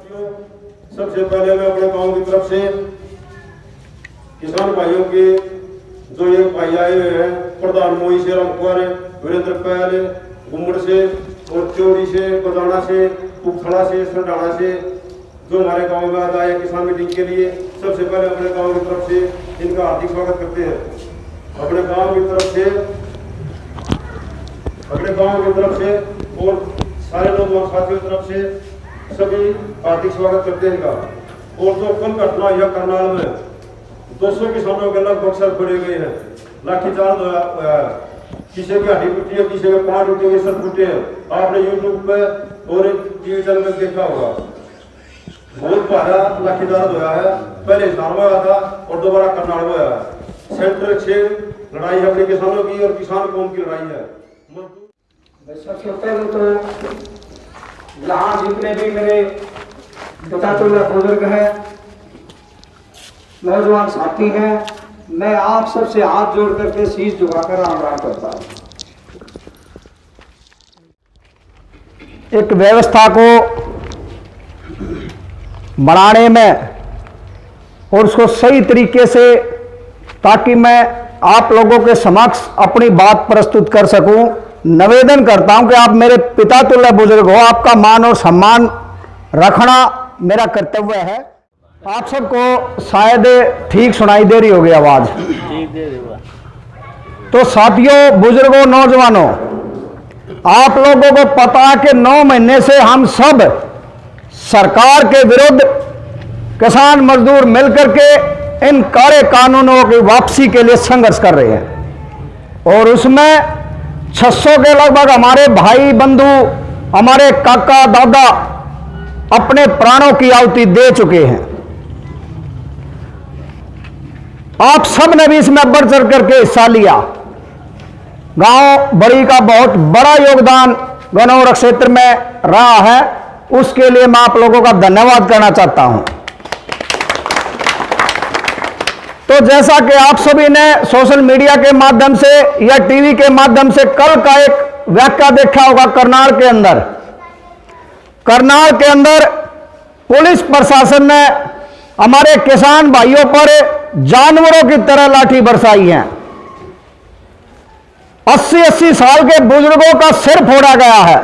सबसे पहले मैं अपने गांव की तरफ से किसान भाइयों के जो ये भाई आए हुए हैं प्रधान मोई से, रामकुआर, वीरेंद्र पहल, गुम्मड़ से और चौड़ी से, बदाना से, पुखड़ा से, सरडाना से जो हमारे गांव में आज आए किसान मीटिंग के लिए, सबसे पहले अपने गांव की तरफ से इनका हार्दिक स्वागत करते हैं। अपने गांव की तरफ से और सारे लोग साथियों की तरफ से सभी हार्दिक स्वागत करते हैं इनका। और जो कल घटना यह करनाल में 200 किसानों के लगभग सर पड़े गए हैं, लाठीचार्ज हुआ है, किसी की हड्डी टूटी है, किसी के पाँव टूटे हैं, सर टूटे हैं। आपने यूट्यूब पे और टीवी चैनल में देखा होगा, बहुत भारा लाठीचार्ज हुआ है। पहले हिसार में हुआ था और दोबारा करनाल में हुआ है। सेंटर 6 लड़ाई है अपने किसानों की और किसान कौम की लड़ाई है। सबसे पहले तो यहाँ जितने भी मेरे पितातुल्य बुजुर्ग हैं, नौजवान साथी हैं, मैं आप सबसे हाथ जोड़ करके शीश झुकाकर राम राम करता हूँ। एक व्यवस्था को बनाने में और उसको सही तरीके से, ताकि मैं आप लोगों के समक्ष अपनी बात प्रस्तुत कर सकूं, निवेदन करता हूं कि आप मेरे पिता तुल्य बुजुर्ग हो, आपका मान और सम्मान रखना मेरा कर्तव्य है। आप सबको शायद ठीक सुनाई दे रही होगी आवाज। तो साथियों, बुजुर्गों, नौजवानों, आप लोगों को पता है कि 9 महीने से हम सब सरकार के विरुद्ध किसान मजदूर मिलकर के इन काले कानूनों की वापसी के लिए संघर्ष कर रहे हैं। और उसमें 600 के लगभग हमारे भाई बंधु, हमारे काका दादा अपने प्राणों की आहुति दे चुके हैं। आप सब ने भी इसमें बढ़ चढ़ करके हिस्सा लिया। गांव बड़ी का बहुत बड़ा योगदान गनौर क्षेत्र में रहा है, उसके लिए मैं आप लोगों का धन्यवाद करना चाहता हूं। तो जैसा कि आप सभी ने सोशल मीडिया के माध्यम से या टीवी के माध्यम से कल का एक व्याख्या देखा होगा, करनाल के अंदर पुलिस प्रशासन ने हमारे किसान भाइयों पर जानवरों की तरह लाठी बरसाई है। 80-80 साल के बुजुर्गों का सिर फोड़ा गया है।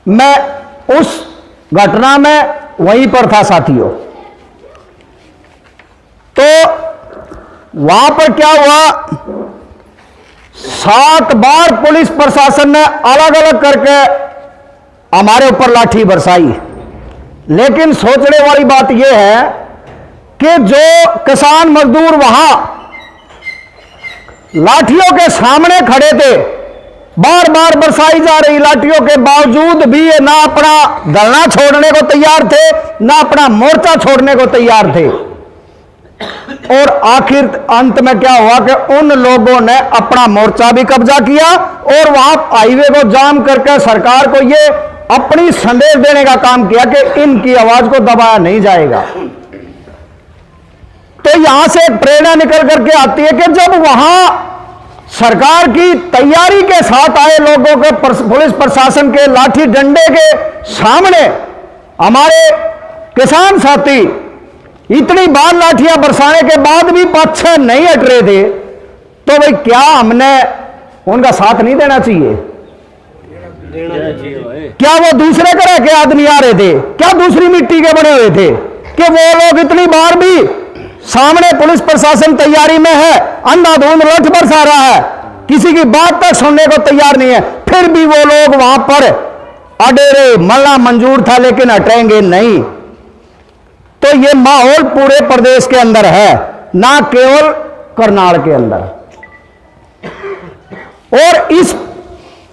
मैं उस घटना में वहीं पर था साथियों। तो वहां पर क्या हुआ, 7 बार पुलिस प्रशासन ने अलग अलग करके हमारे ऊपर लाठी बरसाई। लेकिन सोचने वाली बात यह है कि जो किसान मजदूर वहां लाठियों के सामने खड़े थे, बार बार बरसाई जा रही लाठियों के बावजूद भी ये ना अपना धरना छोड़ने को तैयार थे, ना अपना मोर्चा छोड़ने को तैयार थे। और आखिर अंत में क्या हुआ कि उन लोगों ने अपना मोर्चा भी कब्जा किया और वहां हाईवे को जाम करके सरकार को ये अपनी संदेश देने का काम किया कि इनकी आवाज को दबाया नहीं जाएगा। तो यहां से एक प्रेरणा निकल करके आती है कि जब वहां सरकार की तैयारी के साथ आए लोगों के पुलिस प्रशासन के लाठी डंडे के सामने हमारे किसान साथी इतनी बार लाठियां बरसाने के बाद भी पाछे नहीं हट रहे थे, तो भाई क्या हमने उनका साथ नहीं देना चाहिए? क्या वो दूसरे तरह के आदमी आ रहे थे? क्या दूसरी मिट्टी के बने हुए थे कि वो लोग इतनी बार भी सामने पुलिस प्रशासन तैयारी में है, अंधाधुंध लठ बरसा रहा है, किसी की बात तक सुनने को तैयार नहीं है, फिर भी वो लोग वहां पर अड़े रहे। मरना मंजूर था लेकिन हटेंगे नहीं। तो ये माहौल पूरे प्रदेश के अंदर है, ना केवल करनाल के अंदर। और इस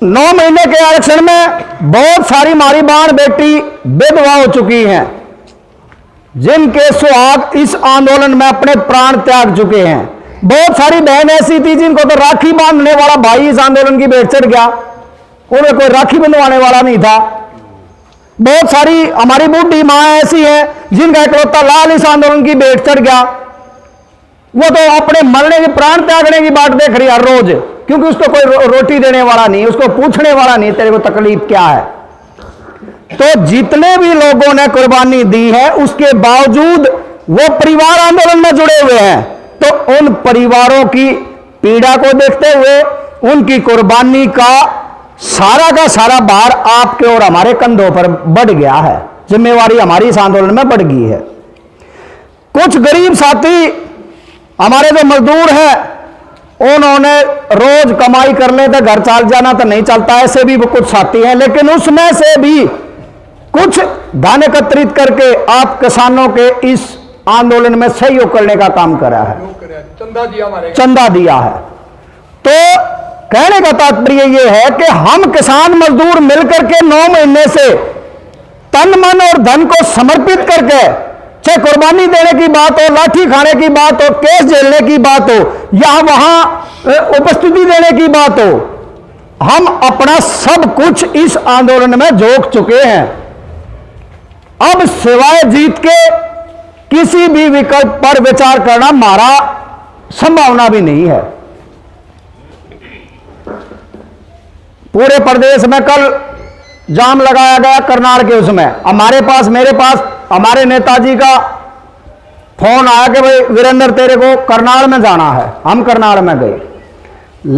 9 महीने के आरक्षण में बहुत सारी हमारी बहन बेटी विधवा हो चुकी हैं, जिनके सुहाग इस आंदोलन में अपने प्राण त्याग चुके हैं। बहुत सारी बहन ऐसी थी जिनको तो राखी बांधने वाला भाई इस आंदोलन की भेंट चढ़ गया, उन्हें कोई राखी बंधवाने वाला नहीं था। बहुत सारी हमारी बूढ़ी माँ ऐसी हैं जिनका इकलौता लाल इस आंदोलन की भेंट चढ़ गया। वो तो अपने मरने की, प्राण त्यागने की बात देख रही है हर रोज, क्योंकि उसको कोई रोटी देने वाला नहीं, उसको पूछने वाला नहीं तेरे को तकलीफ क्या है। तो जितने भी लोगों ने कुर्बानी दी है उसके बावजूद वो परिवार आंदोलन में जुड़े हुए हैं, तो उन परिवारों की पीड़ा को देखते हुए उनकी कुर्बानी का सारा भार आपके और हमारे कंधों पर बढ़ गया है। जिम्मेवारी हमारी इस आंदोलन में बढ़ गई है। कुछ गरीब साथी हमारे जो मजदूर हैं, उन्होंने रोज कमाई कर ले तो घर चल जाना तो नहीं चलता, ऐसे भी वो कुछ साथी हैं, लेकिन उसमें से भी कुछ धन एकत्रित करके आप किसानों के इस आंदोलन में सहयोग करने का काम करा है, चंदा दिया है। तो कहने का तात्पर्य यह है कि हम किसान मजदूर मिलकर के 9 महीने से तन मन और धन को समर्पित करके, चाहे कुर्बानी देने की बात हो, लाठी खाने की बात हो, केस झेलने की बात हो या वहां उपस्थिति देने की बात हो, हम अपना सब कुछ इस आंदोलन में झोंक चुके हैं। अब सिवाय जीत के किसी भी विकल्प पर विचार करना हमारा संभावना भी नहीं है। पूरे प्रदेश में कल जाम लगाया गया करनाल के, उसमें हमारे पास मेरे पास हमारे नेताजी का फोन आया कि भाई वीरेंद्र तेरे को करनाल में जाना है। हम करनाल में गए,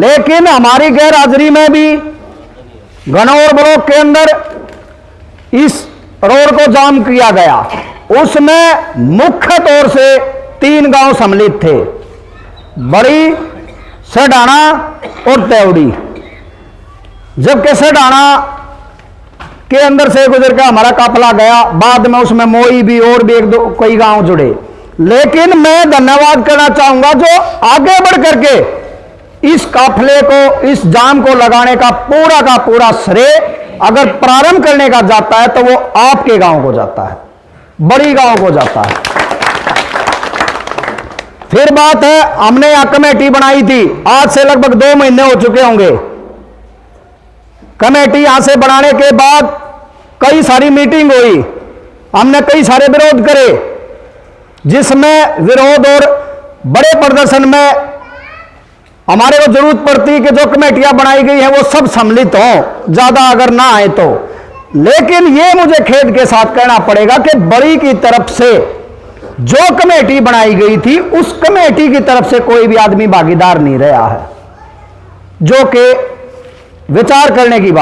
लेकिन हमारी गैर हाजिरी में भी गनौर ब्लॉक के अंदर इस रोड को जाम किया गया। उसमें मुख्य तौर से 3 गांव सम्मिलित थे, बड़ी, सडाना और तेवड़ी। जबकि सडाना के अंदर से गुजर के हमारा काफिला गया, बाद में उसमें मोई भी और भी 1-2 कई गांव जुड़े। लेकिन मैं धन्यवाद करना चाहूंगा जो आगे बढ़ करके इस काफिले को, इस जाम को लगाने का पूरा श्रेय अगर प्रारंभ करने का जाता है तो वो आपके गांव को जाता है, बड़ी गांव को जाता है। फिर बात है, हमने यहां कमेटी बनाई थी, आज से लगभग 2 महीने हो चुके होंगे। कमेटी यहां से बनाने के बाद कई सारी मीटिंग हुई, हमने कई सारे विरोध करे, जिसमें विरोध और बड़े प्रदर्शन में हमारे को जरूरत पड़ती कि जो कमेटियां बनाई गई हैं वो सब सम्मिलित हों, ज्यादा अगर ना आए तो। लेकिन ये मुझे खेद के साथ कहना पड़ेगा कि बड़ी की तरफ से जो कमेटी बनाई गई थी उस कमेटी की तरफ से कोई भी आदमी भागीदार नहीं रहा है, जो कि विचार करने की बात।